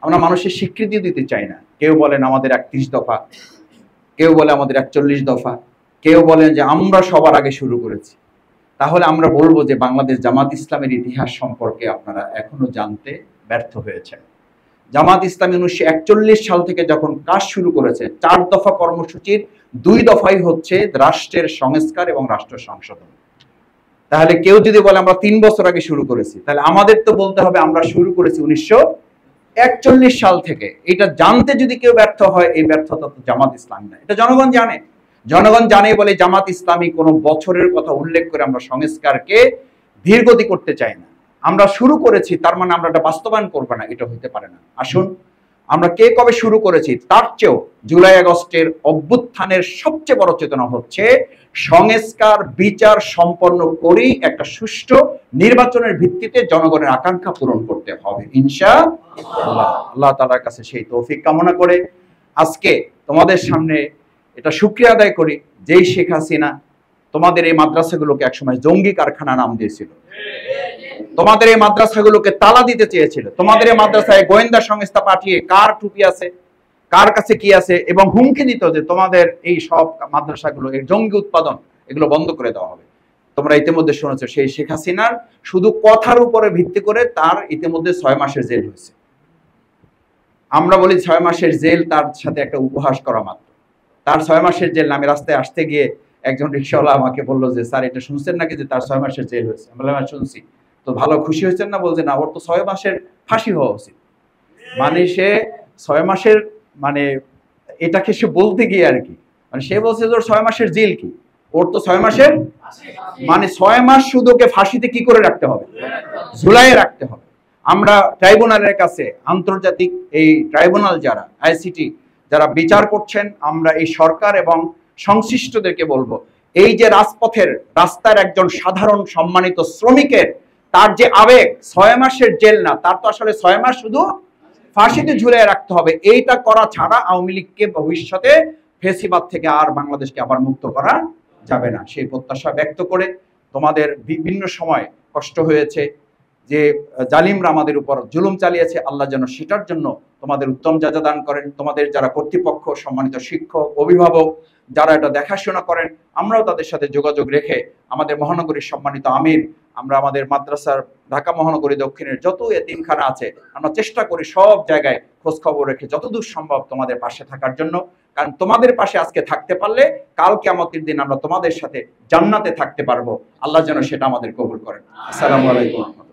আমরা মানুষের স্বীকৃতি দিতে চাই না। কেউ বলেন আমাদের 31 দফা, কেউ বলে আমাদের 41 দফা, কেউ বলেন যে আমরা সবার আগে শুরু করেছি। তাহলে আমরা বলবো যে বাংলাদেশ জামাত ইসলামের ইতিহাস সম্পর্কে আপনারা এখনো জানতে ব্যর্থ হয়েছেন। জামাত ইসলামী 1941 সাল থেকে যখন কাজ শুরু করেছে, 4 দফা কর্মসূচির 2 দফাই হচ্ছে রাষ্ট্রের সংস্কার এবং রাষ্ট্র সংশোধন। তাহলে কেউ যদি বলে আমরা 3 বছর আগে শুরু করেছি, তাহলে আমাদের তো বলতে হবে আমরা শুরু করেছি 1941 সাল থেকে। এটা জানতে যদি কেউ ব্যর্থ হয়, এই ব্যর্থতা তো জামাত ইসলামী না, এটা জনগণ জানে। জনগণ জানে বলে জামাত ইসলামী কোনো বছরের কথা উল্লেখ করে আমরা সংস্কারকে ধীরগতি করতে চাই না। আমরা শুরু করেছি তার মানে আমরা এটা বাস্তবায়ন করবো না, এটা হতে পারে না। আসুন, আমরা কে কবে শুরু করেছি তার চেয়েও জুলাই আগস্টের অভ্যুত্থানের সবচেয়ে বড় চেতনা হচ্ছে সংস্কার বিচার সম্পন্ন করেই একটা সুষ্ঠু নির্বাচনের ভিত্তিতে জনগণের আকাঙ্ক্ষা পূরণ করতে হবে ইনশাআল্লাহ। আল্লাহ তাআলার কাছে সেই তৌফিক কামনা করে আজকে তোমাদের সামনে এটা শুকরিয়া আদায় করি, যেই শেখ হাসিনা তোমাদের এই মাদ্রাসাগুলোকে একসময় জঙ্গি কারখানা নাম দিয়েছিল, তোমাদের এই মাদ্রাসাগুলোকে তালা দিতে চেয়েছিল, তোমাদের এই মাদ্রাসায় গোয়েন্দা সংস্থা পাঠিয়ে কার টুপি আছে কার কাছে কি আছে এবং হুমকি দিত যে তোমাদের এই সব মাদ্রাসাগুলো এই জঙ্গি উৎপাদন এগুলো বন্ধ করে দেওয়া হবে। তোমরা ইতিমধ্যে শুনেছো সেই শেখ হাসিনার শুধু কথার উপরে ভিত্তি করে তার ইতিমধ্যে 6 মাসের জেল হয়েছে। আমরা বলি 6 মাসের জেল তার সাথে একটা উপহাস করা মাত্র। তার 6 মাসের জেল, আমি রাস্তায় আসতে গিয়ে একজন রিকশাওয়ালা আমাকে বললো যে স্যার এটা শুনছেন নাকি যে তার 6 মাসের জেল হয়েছে? আমি বললাম শুনছি। তো ভালো খুশি হয়েছেন না? বলছে না, ওর তো 6 মাসের ফাঁসি হওয়া উচিত। মানে সে 6 মাসের মানে এটাকে সে বলতে গিয়ে আর কি, মানে সে বলছে যে ওর 6 মাসের জেল কি, ওর তো 6 মাসের মানে 6 মাস শুধু ওকে ফাঁসিতে কি করে রাখতে হবে? ঝুলাইয়ে রাখতে হবে। আমরা ট্রাইব্যুনালের কাছে আন্তর্জাতিক এই ট্রাইব্যুনাল যারা আইসিটি যারা বিচার করছেন, আমরা এই সরকার এবং সংশ্লিষ্টদেরকে বলবো এই যে রাজপথের রাস্তার একজন সাধারণ সম্মানিত শ্রমিকের তার যে আবেগ 6 মাসের জেল না, তার তো আসলে 6 মাস শুধু ফাঁসিতে ঝুলিয়ে রাখতে হবে। এইটা করা ছাড়া আওয়ামী লীগকে ভবিষ্যতে ফেসিবাদ থেকে আর বাংলাদেশকে আবার মুক্ত করা যাবে না, সেই প্রত্যাশা ব্যক্ত করে তোমাদের বিভিন্ন সময় কষ্ট হয়েছে, যে জালিমরা আমাদের উপর জুলুম চালিয়েছে, আল্লাহ যেন সেটার জন্য তোমাদের উত্তম জাযা দান করেন। তোমাদের যারা কর্তৃপক্ষ, সম্মানিত শিক্ষক, অভিভাবক যারা এটা দেখাশোনা করেন, আমরাও তাদের সাথে যোগাযোগ রেখে আমাদের মহানগরীর সম্মানিত আমির, আমরা আমাদের মাদ্রাসার ঢাকা মহানগরী দক্ষিণের যত এতিমখানা আছে আমরা চেষ্টা করি সব জায়গায় খোঁজ খবর রেখে যতদূর সম্ভব তোমাদের পাশে থাকার জন্য। কারণ তোমাদের পাশে আজকে থাকতে পারলে কাল কিয়ামতের দিন আমরা তোমাদের সাথে জান্নাতে থাকতে পারবো। আল্লাহ যেন সেটা আমাদের কবুল করেন। আসসালামু আলাইকুম।